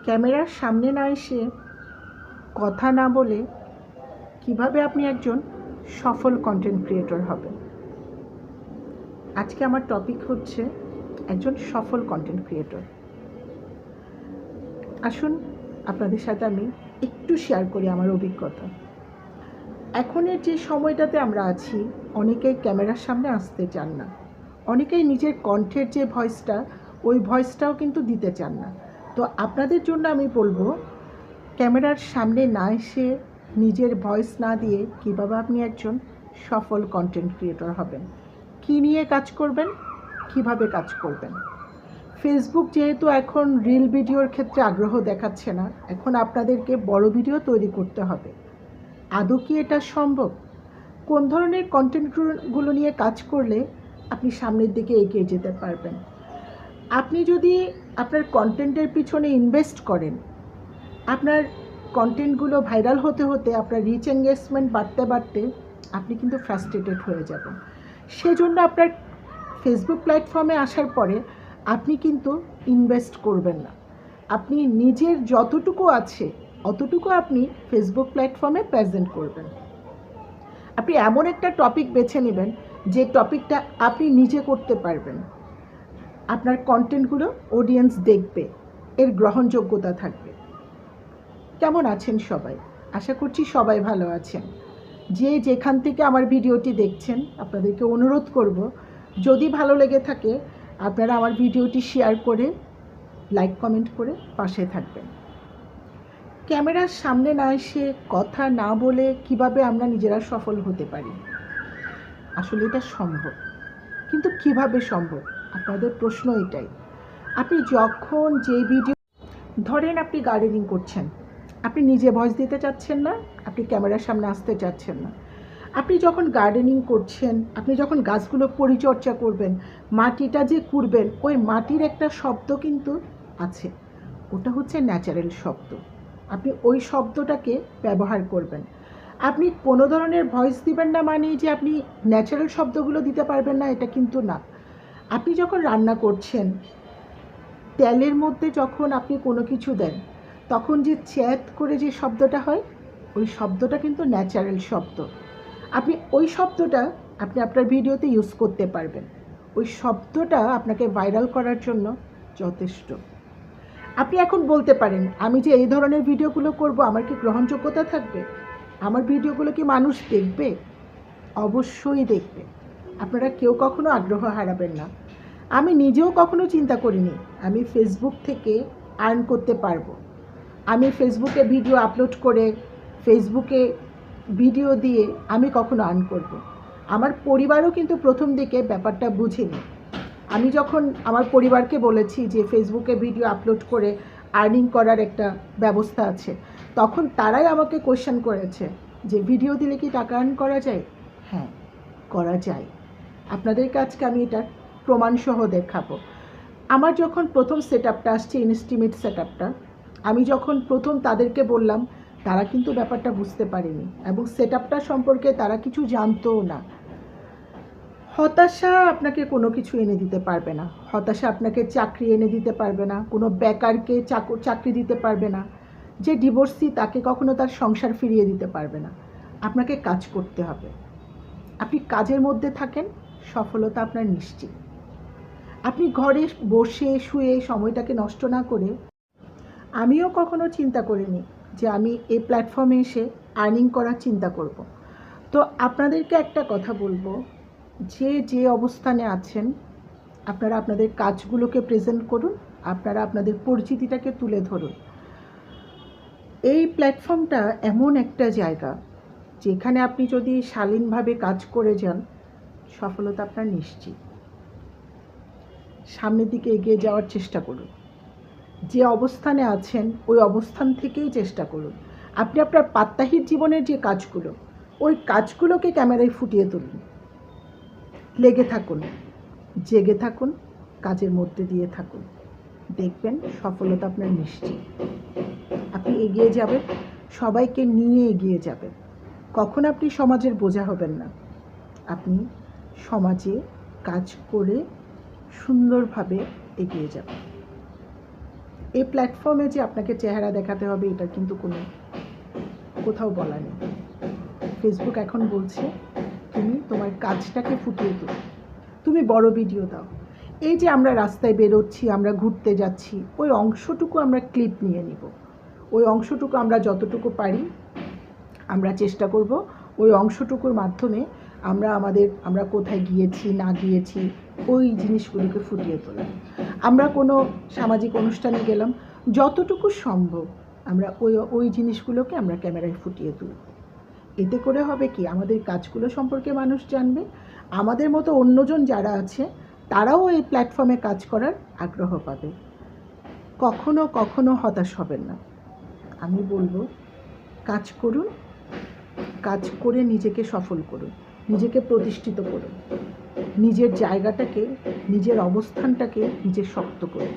ক্যামেরার সামনে না এসে কথা না বলে কিভাবে আপনি একজন সফল কন্টেন্ট ক্রিয়েটর হবেন। আজকে আমার টপিক হচ্ছে একজন সফল কন্টেন্ট ক্রিয়েটর। আসুন আপনাদের সাথে আমি একটু শেয়ার করি আমার অভিজ্ঞতা। এখনের যে সময়টাতে আমরা আছি, অনেকেই ক্যামেরার সামনে আসতে চান না, অনেকেই নিজের কণ্ঠের যে ভয়েসটা, ওই ভয়েসটাও কিন্তু দিতে চান না। তো আপনাদের জন্য আমি বলবো, ক্যামেরার সামনে না এসে নিজের ভয়েস না দিয়ে কীভাবে আপনি একজন সফল কন্টেন্ট ক্রিয়েটর হবেন, কী নিয়ে কাজ করবেন, কিভাবে কাজ করবেন। ফেসবুক যেহেতু এখন রিল ভিডিওর ক্ষেত্রে আগ্রহ দেখাচ্ছে না, এখন আপনাদেরকে বড় ভিডিও তৈরি করতে হবে। আদৌ কি এটা সম্ভব? কোন ধরনের কন্টেন্টগুলো নিয়ে কাজ করলে আপনি সামনের দিকে এগিয়ে যেতে পারবেন? আপনি যদি আপনার কন্টেন্টের পিছনে ইনভেস্ট করেন, আপনার কন্টেন্টগুলো ভাইরাল হতে হতে আপনার রিচ এঙ্গেজমেন্ট বাড়তে বাড়তে আপনি কিন্তু ফ্রাস্ট্রেটেড হয়ে যাবেন। সেজন্য আপনার ফেসবুক প্ল্যাটফর্মে আসার পরে আপনি কিন্তু ইনভেস্ট করবেন না। আপনি নিজের যতটুকু আছে অতটুকু আপনি ফেসবুক প্ল্যাটফর্মে প্রেজেন্ট করবেন। আপনি এমন একটা টপিক বেছে নেবেন যে টপিকটা আপনি নিজে করতে পারবেন, আপনার কন্টেন্টগুলো অডিয়েন্স দেখবে, এর গ্রহণযোগ্যতা থাকবে। কেমন আছেন সবাই? আশা করছি সবাই ভালো আছেন। যে যেখান থেকে আমার ভিডিওটি দেখছেন, আপনাদেরকে অনুরোধ করব, যদি ভালো লেগে থাকে আপনারা আমার ভিডিওটি শেয়ার করে লাইক কমেন্ট করে পাশে থাকবেন। ক্যামেরার সামনে না এসে কথা না বলে কিভাবে আমরা নিজেরা সফল হতে পারি? আসলে এটা সম্ভব, কিন্তু কিভাবে সম্ভব? আপনাদের প্রশ্ন এটাই। আপনি যখন যে ভিডিও, ধরেন আপনি গার্ডেনিং করছেন, আপনি নিজে ভয়েস দিতে চাচ্ছেন না, আপনি ক্যামেরার সামনে আসতে চাচ্ছেন না। আপনি যখন গার্ডেনিং করছেন, আপনি যখন গাছগুলো পরিচর্যা করবেন, মাটিটা যে খুঁড়বেন, ওই মাটির একটা শব্দ কিন্তু আছে, ওটা হচ্ছে ন্যাচারাল শব্দ। আপনি ওই শব্দটাকে ব্যবহার করবেন। আপনি কোনো ধরনের ভয়েস দিবেন না মানেই যে আপনি ন্যাচারাল শব্দগুলো দিতে পারবেন না, এটা কিন্তু না। আপনি যখন রান্না করছেন, তেলের মধ্যে যখন আপনি কোনো কিছু দেন, তখন যে চ্যাত করে যে শব্দটা হয়, ওই শব্দটা কিন্তু ন্যাচারাল শব্দ। আপনি ওই শব্দটা আপনি আপনার ভিডিওতে ইউজ করতে পারবেন। ওই শব্দটা আপনাকে ভাইরাল করার জন্য যথেষ্ট। আপনি এখন বলতে পারেন, আমি যে এই ধরনের ভিডিওগুলো করব, আমার কি গ্রহণযোগ্যতা থাকবে? আমার ভিডিওগুলো কি মানুষ দেখবে? অবশ্যই দেখবে। আপনারা কেউ কখনো আগ্রহ হারাবেন না। আমি নিজেও কখনো চিন্তা করিনি আমি ফেসবুক থেকে আর্ন করতে পারবো। আমি ফেসবুকে ভিডিও আপলোড করে, ফেসবুকে ভিডিও দিয়ে আমি কখনো আর্ন করব। আমার পরিবারও কিন্তু প্রথম দিকে ব্যাপারটা বুঝেনি। আমি যখন আমার পরিবারকে বলেছি যে ফেসবুকে ভিডিও আপলোড করে আর্নিং করার একটা ব্যবস্থা আছে, তখন তারাই আমাকে কোয়েশ্চেন করেছে যে ভিডিও দিলে কি টাকা আর্ন করা যায়? হ্যাঁ, করা যায়। আপনাদের কাছে আমি এটা প্রমাণসহ দেখাবো। আমার যখন প্রথম সেটআপটা আসছে, ইনস্টিমেট সেটআপটা, আমি যখন প্রথম তাদেরকে বললাম, তারা কিন্তু ব্যাপারটা বুঝতে পারেনি এবং সেটআপটা সম্পর্কে তারা কিছু জানতোও না। হতাশা আপনাকে কোনো কিছু এনে দিতে পারবে না, হতাশা আপনাকে চাকরি এনে দিতে পারবে না, কোনো বেকারকে চাকরি দিতে পারবে না, যে ডিভোর্সি তাকে কখনো তার সংসার ফিরিয়ে দিতে পারবে না। আপনাকে কাজ করতে হবে। আপনি কাজের মধ্যে থাকেন, সফলতা আপনার নিশ্চিত। আপনি ঘরে বসে শুয়ে সময়টাকে নষ্ট না করে, আমিও কখনো চিন্তা করিনি যে আমি এই প্ল্যাটফর্মে এসে আর্নিং করার চিন্তা করব। তো আপনাদেরকে একটা কথা বলবো, যে অবস্থানে আছেন, আপনারা আপনাদের কাজগুলোকে প্রেজেন্ট করুন, আপনারা আপনাদের পরিচিতিটাকে তুলে ধরুন। এই প্ল্যাটফর্মটা এমন একটা জায়গা যেখানে আপনি যদি শালীনভাবে কাজ করে যান, সফলতা আপনার নিশ্চিত। সামনের দিকে এগিয়ে যাওয়ার চেষ্টা করুন। যে অবস্থানে আছেন ওই অবস্থান থেকেই চেষ্টা করুন। আপনি আপনার প্রাত্যহিক জীবনের যে কাজগুলো, ওই কাজগুলোকে ক্যামেরায় ফুটিয়ে তুলুন। লেগে থাকুন, জেগে থাকুন, কাজের মধ্যে দিয়ে থাকুন, দেখবেন সফলতা আপনার নিশ্চিত। আপনি এগিয়ে যাবেন, সবাইকে নিয়ে এগিয়ে যাবেন। কখন আপনি সমাজের বোঝা হবেন না, আপনি সমাজে কাজ করে সুন্দরভাবে এগিয়ে যাবেন। এই প্ল্যাটফর্মে যে আপনাকে চেহারা দেখাতে হবে এটা কিন্তু কোথাও বলা নেই। ফেসবুক এখন বলছে তুমি তোমার কাজটাকে ফুটিয়ে তোলো, তুমি বড় ভিডিও দাও। এই যে আমরা রাস্তায় বেরোচ্ছি, আমরা ঘুরতে যাচ্ছি, ওই অংশটুকু আমরা ক্লিপ নিয়ে নিব, ওই অংশটুকু আমরা যতটুকু পারি আমরা চেষ্টা করব ওই অংশটুকুর মাধ্যমে আমরা কোথায় গিয়েছি না গিয়েছি ওই জিনিসগুলোকে ফুটিয়ে তোলা। আমরা কোনো সামাজিক অনুষ্ঠানে গেলাম, যতটুকু সম্ভব আমরা ওই জিনিসগুলোকে আমরা ক্যামেরায় ফুটিয়ে তুলব। এতে করে হবে কি, আমাদের কাজগুলো সম্পর্কে মানুষ জানবে, আমাদের মতো অন্যজন যারা আছে তারাও এই প্ল্যাটফর্মে কাজ করার আগ্রহ পাবে। কখনো কখনো হতাশ হবেন না। আমি বলবো কাজ করুন, কাজ করে নিজেকে সফল করুন, নিজেকে প্রতিষ্ঠিত করুন, নিজের জায়গাটাকে, নিজের অবস্থানটাকে নিজে শক্ত করুন।